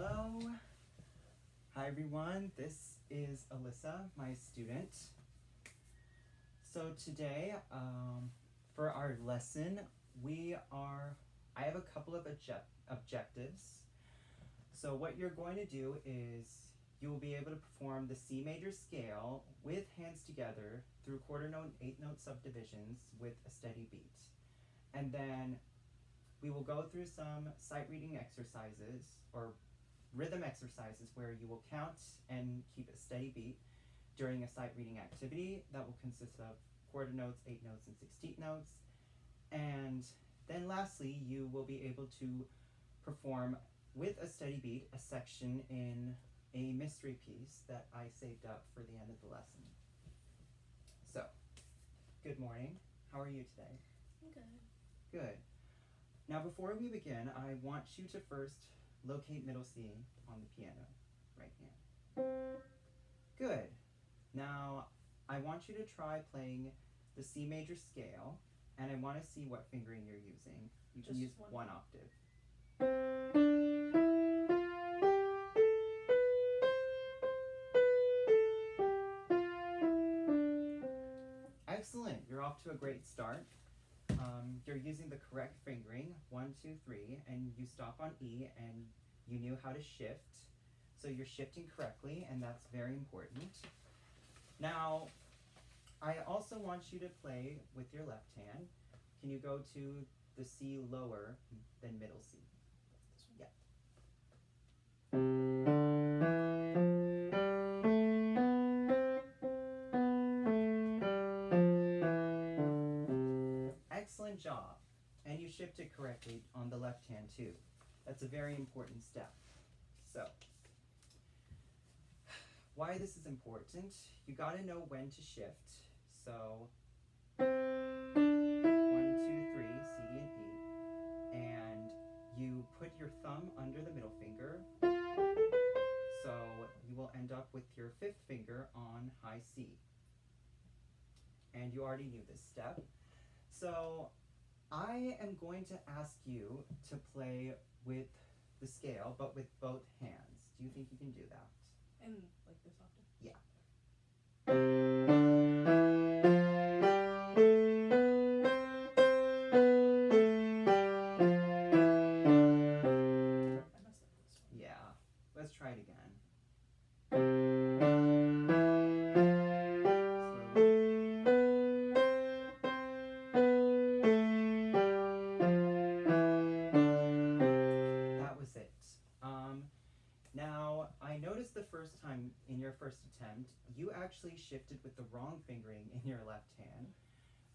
Hello. Hi everyone, this is Alyssa, my student. So today, for our lesson, I have a couple of objectives. So what you're going to do is you will be able to perform the C major scale with hands together through quarter note, 8-note subdivisions with a steady beat. And then we will go through some sight reading exercises or rhythm exercises where you will count and keep a steady beat during a sight reading activity that will consist of quarter notes, 8 notes, and 16th notes. And then lastly, you will be able to perform with a steady beat a section in a mystery piece that I saved up for the end of the lesson. So, good morning. How are you today? Good. Good. Now before we begin, I want you to first locate middle C on the piano, right hand. Good. Now I want you to try playing the C major scale, and I want to see what fingering you're using. You can use one octave. Excellent. You're off to a great start. You're using the correct fingering, 1, 2, 3, and you stop on E, and you knew how to shift. So you're shifting correctly, and that's very important. Now, I also want you to play with your left hand. Can you go to the C lower than middle C? Yeah. Excellent job. And you shifted correctly on the left hand too. That's a very important step. So, why this is important, you gotta know when to shift. So, 1, 2, 3, C and E, and you put your thumb under the middle finger, so you will end up with your 5th finger on high C. And you already knew this step. So, I am going to ask you to play with the scale, but with both hands. Do you think you can do that? And like this octave? Yeah. I messed up this one. Yeah. Let's try it again. That was it. Now, I noticed the first time in your first attempt, you actually shifted with the wrong fingering in your left hand.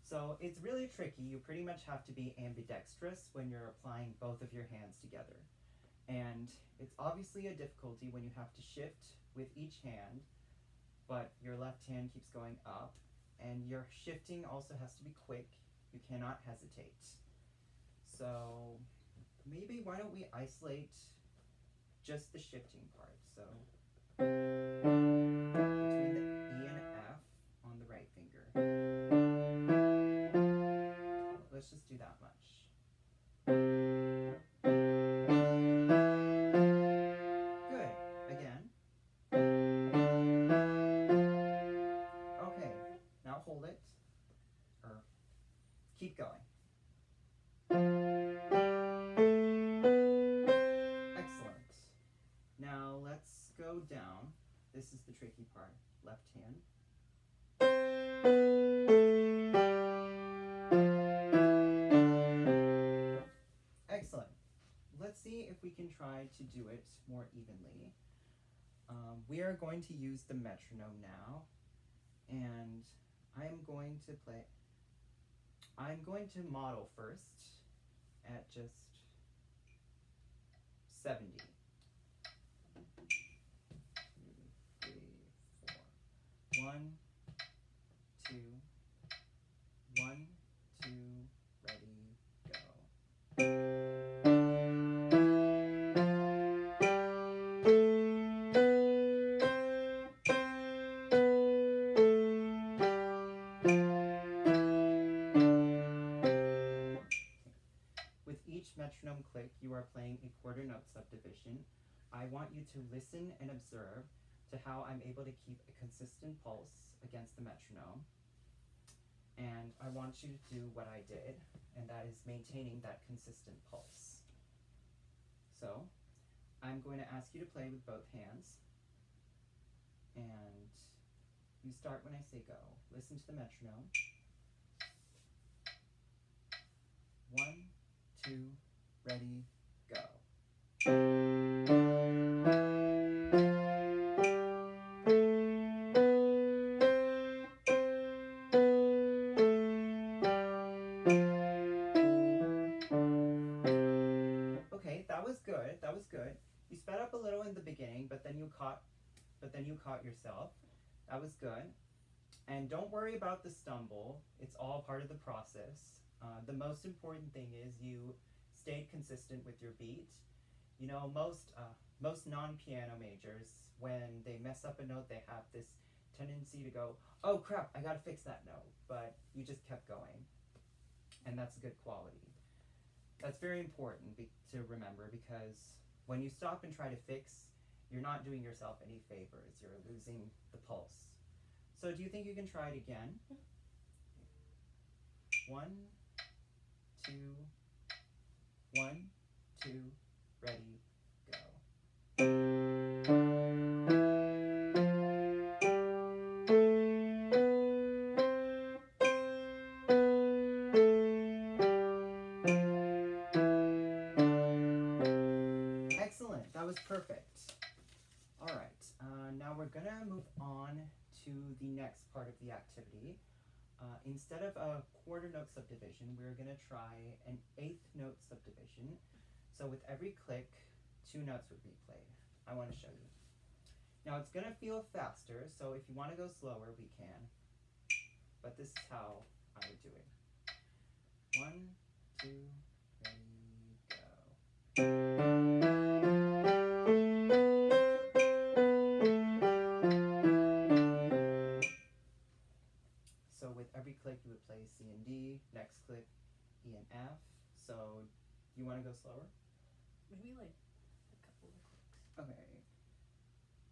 So it's really tricky. You pretty much have to be ambidextrous when you're applying both of your hands together. And it's obviously a difficulty when you have to shift with each hand, but your left hand keeps going up, and your shifting also has to be quick. You cannot hesitate. So maybe why don't we isolate just the shifting part. So between the E and F on the right finger. Let's just do that much. Good. Again. Okay. Now hold it. Or keep going. Excellent. Now let's go down. This is the tricky part. Left hand. Excellent. Let's see if we can try to do it more evenly. We are going to use the metronome now, and I'm going to model first at just 70. 2, 3, 4. 1, 2, 1, 2, ready, go. With each metronome click, you are playing a quarter note subdivision. I want you to listen and observe to how I'm able to keep a consistent pulse against the metronome. And I want you to do what I did, and that is maintaining that consistent pulse. So, I'm going to ask you to play with both hands. And you start when I say go. Listen to the metronome. 1, 2, ready, go. Okay, that was good. That was good. You sped up a little in the beginning, but then you caught yourself. That was good. And don't worry about the stumble. It's all part of the process. The most important thing is you stayed consistent with your beat. You know, most non-piano majors, when they mess up a note, they have this tendency to go, oh crap, I gotta fix that note. But you just kept going. And that's a good quality. That's very important to remember, because when you stop and try to fix, you're not doing yourself any favors. You're losing the pulse. So do you think you can try it again? 1, 2, 1, 2, ready, go. Excellent, that was perfect. All right, now we're gonna move on to the next part of the activity. Instead of a quarter note subdivision, we're gonna try an 8th note subdivision. So with every click, 2 notes would be played. I wanna show you. Now it's gonna feel faster, so if you wanna go slower, we can. But this is how I would do it. 1, 2, ready, go. So with every click you would play C and D, next click E and F. So you want to go slower? Maybe like a couple of clicks. Okay.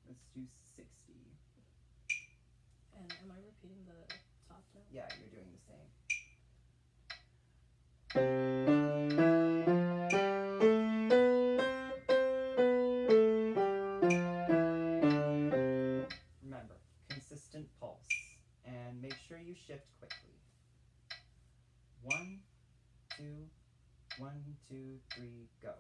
Let's do 60. And am I repeating the top note? Yeah, you're doing the same. Remember, consistent pulse. And make sure you shift quickly. 1, 2, 1, 2, 3, go.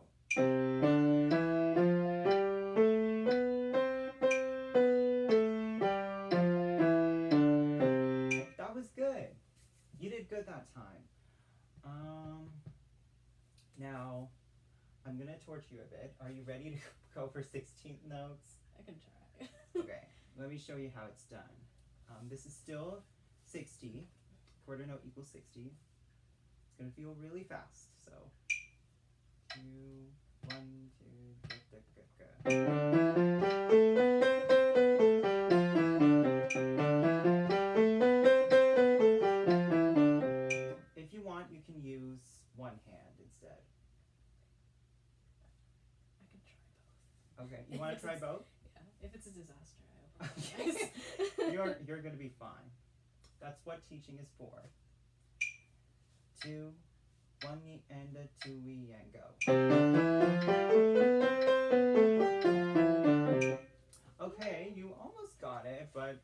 That was good. You did good that time. Now, I'm going to torture you a bit. Are you ready to go for 16th notes? I can try. Okay, let me show you how it's done. This is still 60. Quarter note equals 60. It's going to feel really fast. So, 2, 1, 2, If you want, you can use one hand instead. I can try both. Okay, you want to try both? Yeah, if it's a disaster, I apologize. You're going to be fine. That's what teaching is for. 2, 1 and a 2 and go. Okay, you almost got it, but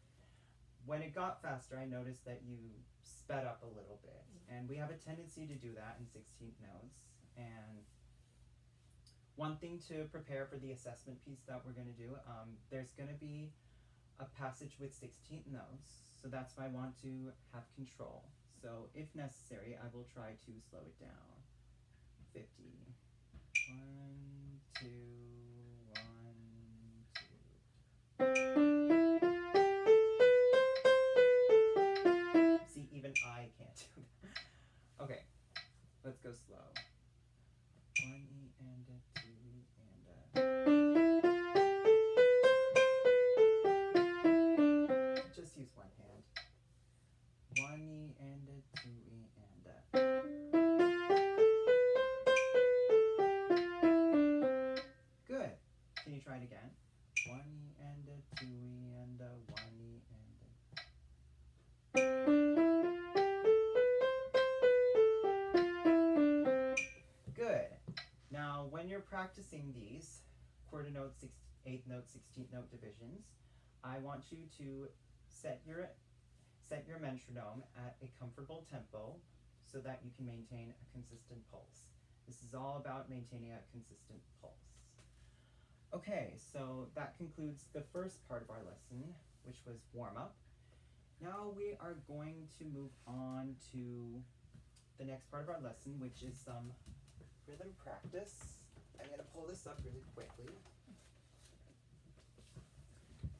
when it got faster, I noticed that you sped up a little bit. And we have a tendency to do that in 16th notes. And one thing to prepare for the assessment piece that we're going to do, there's going to be a passage with 16th notes. So that's why I want to have control. So if necessary, I will try to slow it down. 50. 1, 2, 1, 2. See, even I can't do that. Okay, let's go slow. 1 E and a 2 E and a. Just use one hand. 1 E and a 2 E and a. try it again. 1E and a 2E and a 1E and a. Good. Now, when you're practicing these quarter note, 8th note, 16th note divisions, I want you to set your metronome at a comfortable tempo so that you can maintain a consistent pulse. This is all about maintaining a consistent pulse. Okay, so that concludes the first part of our lesson, which was warm-up. Now we are going to move on to the next part of our lesson, which is some rhythm practice. I'm going to pull this up really quickly.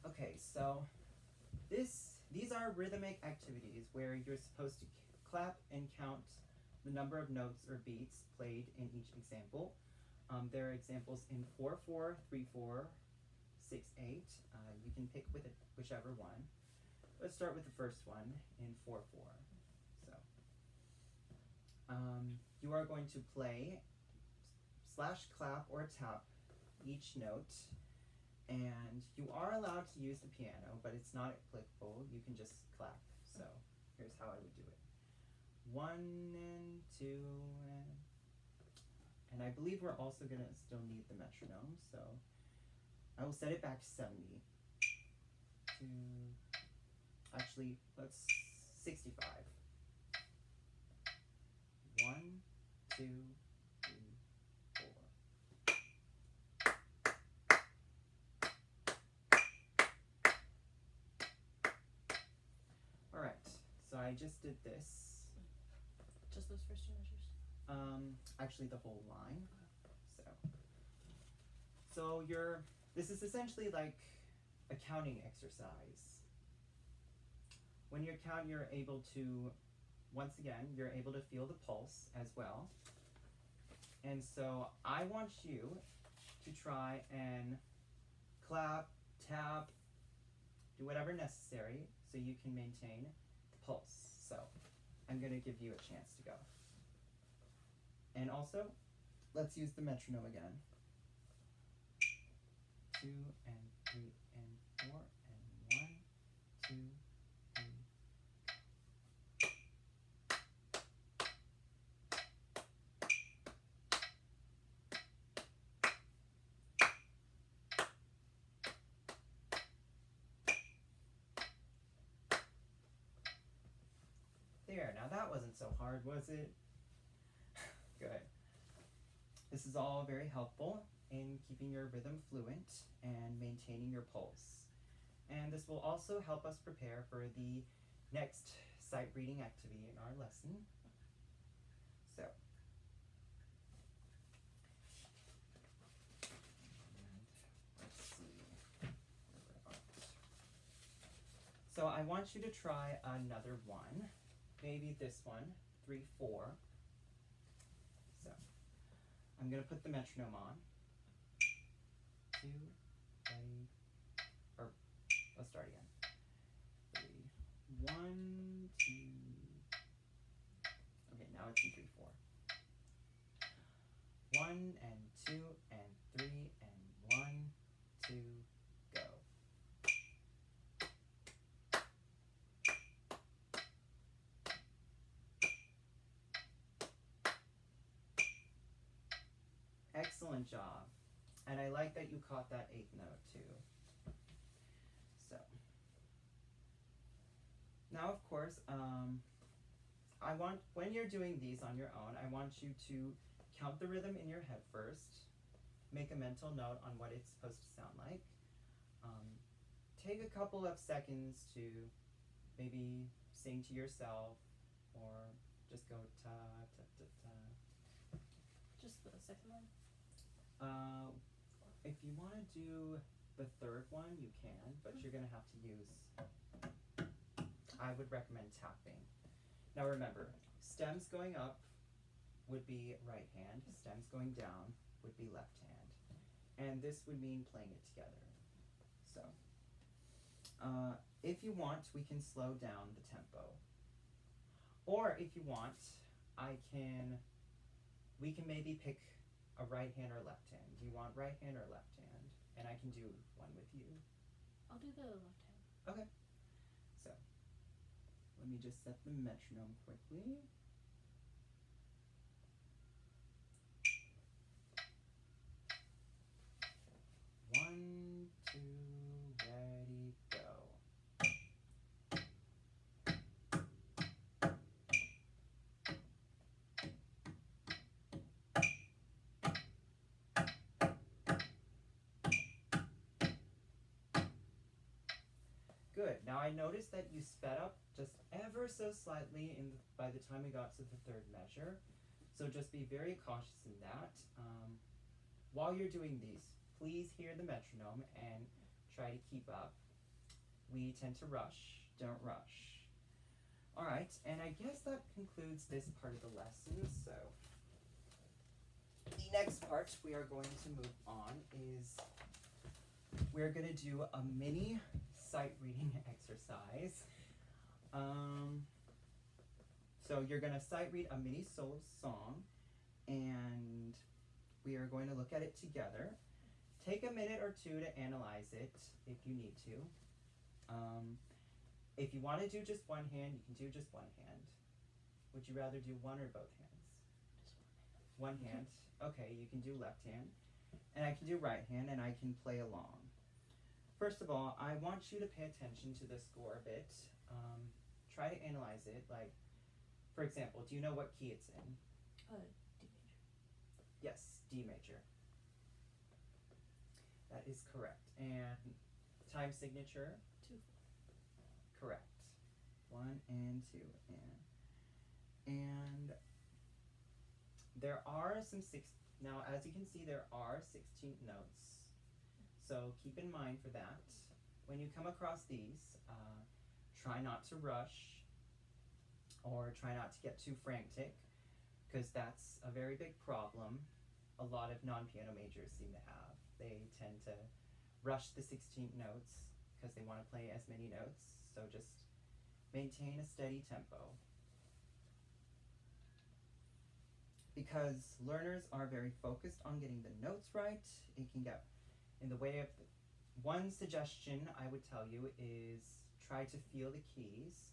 Okay, so these are rhythmic activities where you're supposed to clap and count the number of notes or beats played in each example. There are examples in 4/4, 3/4, 6/8. You can pick whichever one. Let's start with the first one in 4/4. So you are going to play slash clap or tap each note, and you are allowed to use the piano, but it's not applicable. You can just clap. So here's how I would do it. 1 and 2 and I believe we're also gonna still need the metronome, so I will set it back to 70. Actually, let's 65. 1, 2, 3, 4. Alright, so I just did this. Just those first two measures? Actually the whole line. So this is essentially like a counting exercise. When you count, you're able to, once again, you're able to feel the pulse as well. And so I want you to try and clap, tap, do whatever necessary so you can maintain the pulse. So I'm going to give you a chance to go. And also, let's use the metronome again. 2 and 3 and 4 and 1, 2, 3. There, now that wasn't so hard, was it? Good. This is all very helpful in keeping your rhythm fluent and maintaining your pulse. And this will also help us prepare for the next sight reading activity in our lesson. So, let's see. So I want you to try another one. Maybe this one, 3/4. So I'm gonna put the metronome on. 2, ready, or let's start again. 3, 1, 2. Okay, now it's in 3/4. 1 and 2 and 3 and 1, 2, go. Excellent job. And I like that you caught that 8th note too. So, now of course, when you're doing these on your own, I want you to count the rhythm in your head first, make a mental note on what it's supposed to sound like. Take a couple of seconds to maybe sing to yourself or just go ta ta ta ta. Just the second one? If you want to do the third one, you can, but you're going to have to use, I would recommend tapping. Now remember, stems going up would be right hand, stems going down would be left hand. And this would mean playing it together. So, if you want, we can slow down the tempo. Or if you want, we can maybe pick a right hand or left hand. Do you want right hand or left hand? and I can do one with you. I'll do the left hand. Okay. So, let me just set the metronome quickly. One, two, ready, go. Good. Now I noticed that you sped up just ever so slightly by the time we got to the third measure. So just be very cautious in that. While you're doing these, please hear the metronome and try to keep up. We tend to rush. Don't rush. All right, and I guess that concludes this part of the lesson. So the next part we are going to move on is we're going to do a mini sight reading exercise. So you're going to sight read a mini solo song, and we are going to look at it together. Take a minute or two to analyze it if you need to. If you want to do just one hand, you can do just one hand. Would you rather do one or both hands? Just one hand. Okay, you can do left hand, and I can do right hand, and I can play along. First of all, I want you to pay attention to the score a bit. Try to analyze it. Like, for example, do you know what key it's in? D major. Yes, D major. That is correct. And time signature? 2/4. Correct. 1 and 2 and there are some now as you can see there are 16th notes. So keep in mind for that. When you come across these, try not to rush or try not to get too frantic, because that's a very big problem a lot of non-piano majors seem to have. They tend to rush the 16th notes because they want to play as many notes. So just maintain a steady tempo. Because learners are very focused on getting the notes right, it can get in the way of one suggestion I would tell you is try to feel the keys,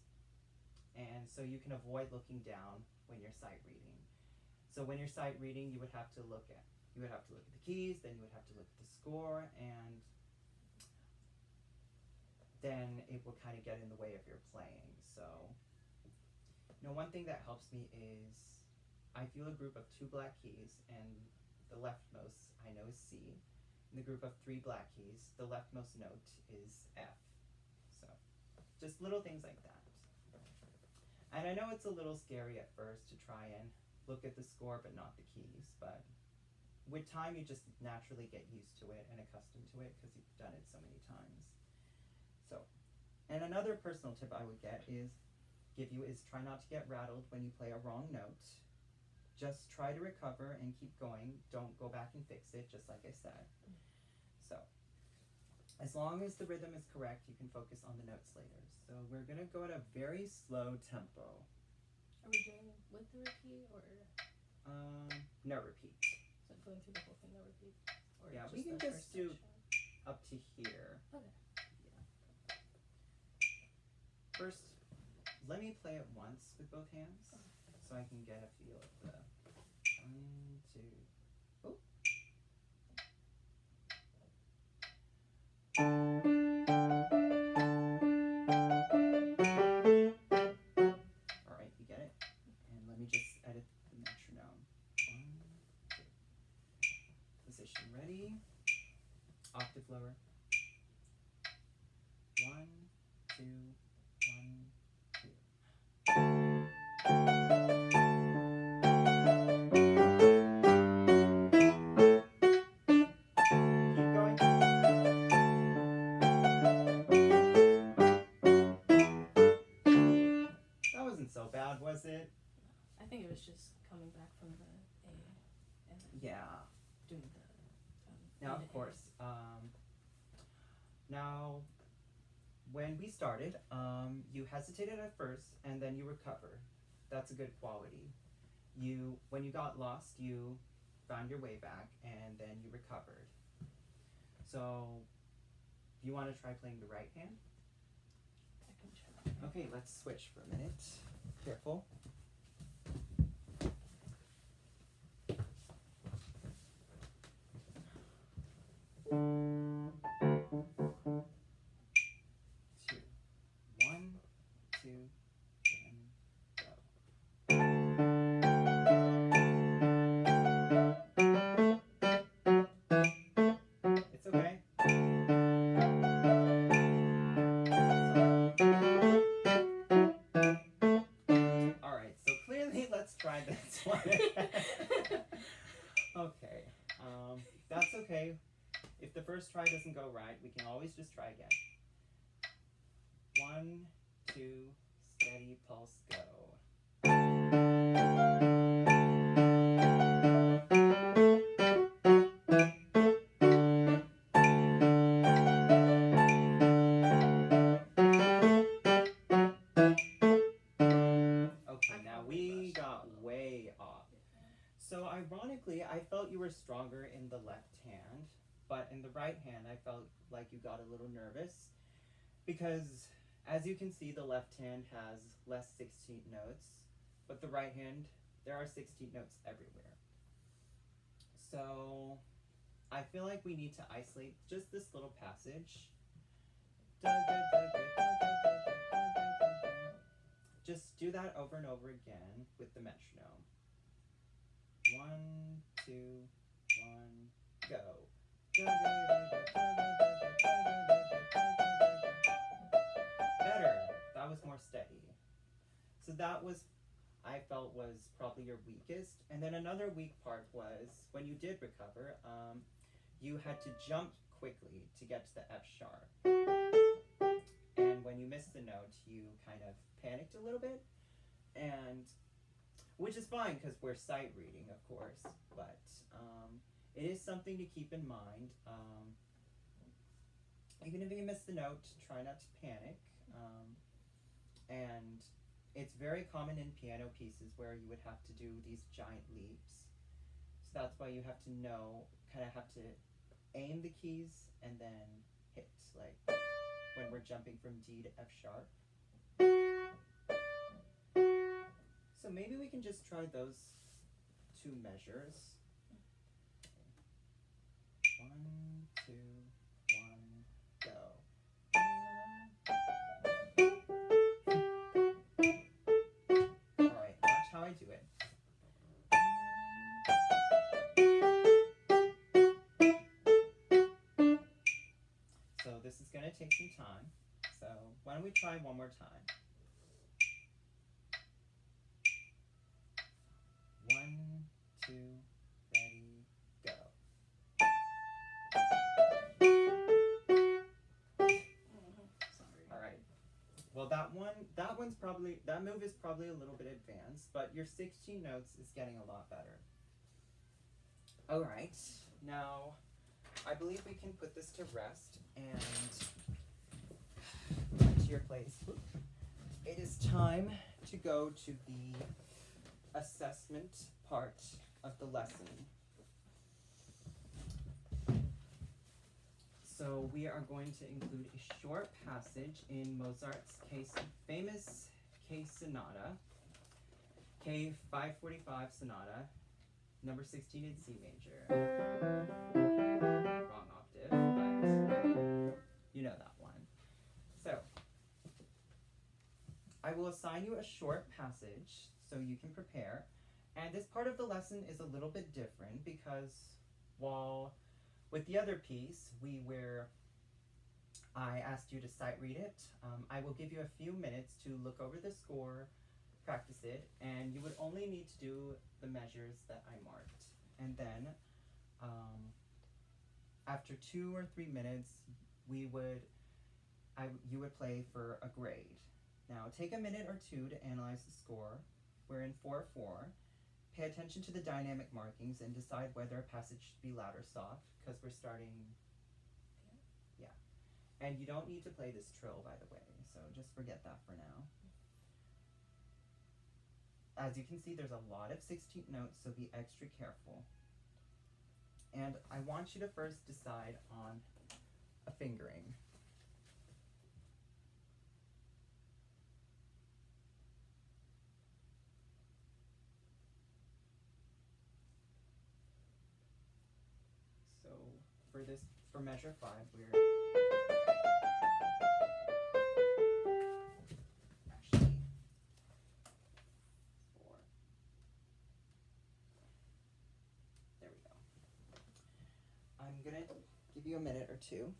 and so you can avoid looking down when you're sight reading. So when you're sight reading, you would have to look at the keys, then you would have to look at the score, and then it will kind of get in the way of your playing. So, one thing that helps me is I feel a group of 2 black keys, and the leftmost I know is C. In the group of 3 black keys, the leftmost note is F. So, just little things like that. And I know it's a little scary at first to try and look at the score but not the keys, but with time you just naturally get used to it and accustomed to it because you've done it so many times. So, and another personal tip I would give you is try not to get rattled when you play a wrong note. Just try to recover and keep going. Don't go back and fix it, just like I said. So, as long as the rhythm is correct, you can focus on the notes later. So we're going to go at a very slow tempo. Are we doing with the repeat or? No repeat. So going through the whole thing, no repeat? Or Yeah, just we can the just first do section? up to here. Okay. Yeah. First, let me play it once with both hands so I can get a feel of the 1, 2. Oh. Alright, you get it? And let me just edit the metronome. 1, 2. Position ready. Octave lower. 1, 2, 1, 2. Keep going. That wasn't so bad, was it? I think it was just coming back from the A and then Yeah. doing the Now, A to of course, now when we started, you hesitated at first and then you recovered. That's a good quality. When you got lost, you found your way back and then you recovered. So, do you want to try playing the right hand? I can try. Okay, let's switch for a minute. Careful. Two. 1, 2, and go. It's okay. Alright, so clearly let's try this one. Okay, that's okay. If the first try doesn't go right, we can always just try again. 1, 2, steady, pulse, go. Okay, now we got way off. So ironically, I felt you were stronger in the left hand, but in the right hand, I felt like you got a little nervous because, as you can see, the left hand has less 16th notes, but the right hand, there are 16th notes everywhere. So I feel like we need to isolate just this little passage. Just do that over and over again with the metronome. 1, 2, 1, go. Better. That was more steady. So that was, I felt, was probably your weakest. And then another weak part was when you did recover, you had to jump quickly to get to the F sharp. And when you missed the note, you kind of panicked a little bit, and which is fine because we're sight reading, of course, but it is something to keep in mind. Even if you miss the note, try not to panic. And it's very common in piano pieces where you would have to do these giant leaps. So that's why you have to know, kind of have to aim the keys and then hit, like when we're jumping from D to F sharp. So maybe we can just try those two measures. 1, 2, 1, go. Alright, watch how I do it. So this is going to take some time. So why don't we try one more time? 1, 2, ready, go. Sorry. Alright. Well, that move is probably a little bit advanced, but your 16 notes is getting a lot better. Alright, now I believe we can put this to rest and back to your place. It is time to go to the assessment part of the lesson. So we are going to include a short passage in Mozart's famous K Sonata, K545 Sonata, number 16 in C major. Wrong octave, but you know that one. So I will assign you a short passage so you can prepare. And this part of the lesson is a little bit different because while with the other piece, I asked you to sight read it. I will give you a few minutes to look over the score, practice it, and you would only need to do the measures that I marked. And then, after 2 or 3 minutes, you would play for a grade. Now, take a minute or two to analyze the score. We're in 4/4. Pay attention to the dynamic markings and decide whether a passage should be loud or soft, because we're starting. Yeah. And you don't need to play this trill, by the way, so just forget that for now. As you can see, there's a lot of 16th notes, so be extra careful. And I want you to first decide on a fingering. So for measure 5, we're actually 4. There we go. I'm gonna give you a minute or two.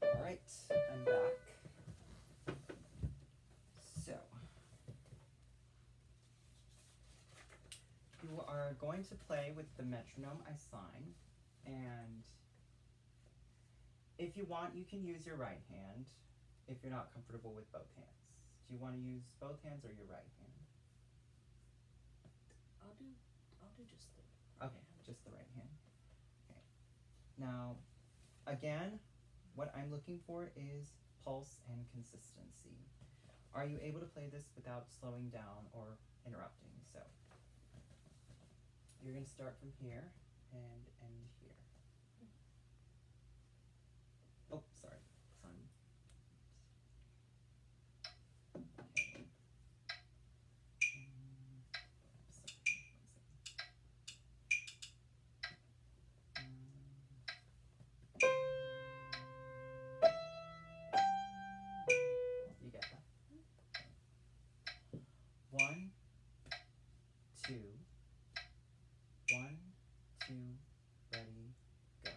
Alright, I'm back. So, you are going to play with the metronome I sign, and if you want, you can use your right hand if you're not comfortable with both hands. Do you want to use both hands or your right hand? I'll do just the right Okay, hand. just the right hand. Okay. Now, again, what I'm looking for is pulse and consistency. Are you able to play this without slowing down or interrupting? So, you're going to start from here and end here. Oh, sorry. It's on. Okay. You get that? 1, 2, 1, 2, ready, go.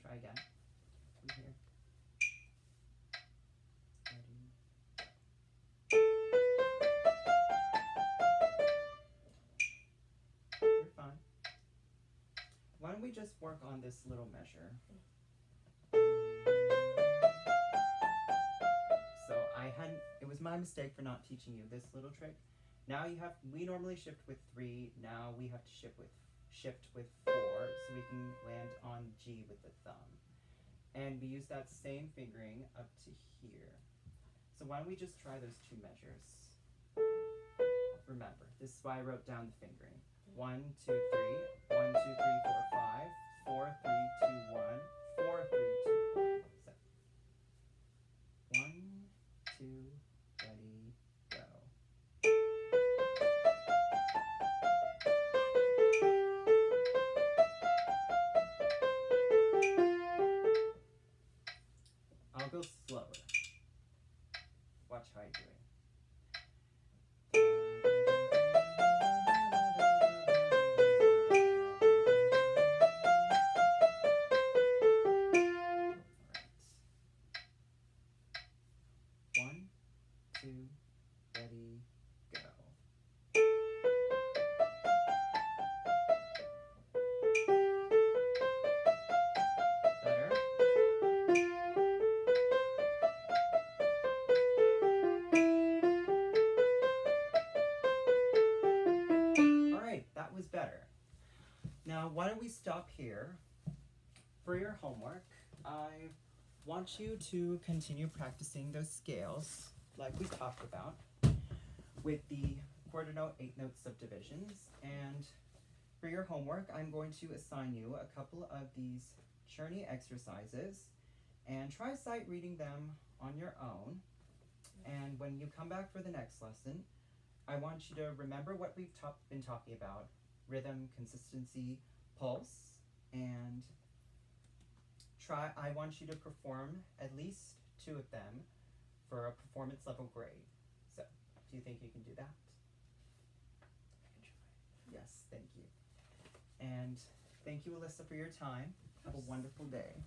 Try again. From here. Ready. You're fine. Why don't we just work on this little measure? So it was my mistake for not teaching you this little trick. Now we normally shift with 3, now we have to shift with 4, so we can land on G with the thumb. And we use that same fingering up to here. So why don't we just try those 2 measures? Remember, this is why I wrote down the fingering. 1, 2, 3, 1, 2, 3, 4, 5, 4, 3, 2, 1, 4, 3, 2, 1. So 1, 2, ready, go. I'll go slower. Watch how I do it. Alright. 1, Now, why don't we stop here? For your homework, I want you to continue practicing those scales like we talked about with the quarter note, 8-note subdivisions. And for your homework, I'm going to assign you a couple of these journey exercises and try sight reading them on your own. And when you come back for the next lesson, I want you to remember what we've been talking about: rhythm, consistency, pulse, and I want you to perform at least 2 of them for a performance level grade. So, do you think you can do that? I can try. Yes, thank you. And thank you, Alyssa, for your time. Have a wonderful day.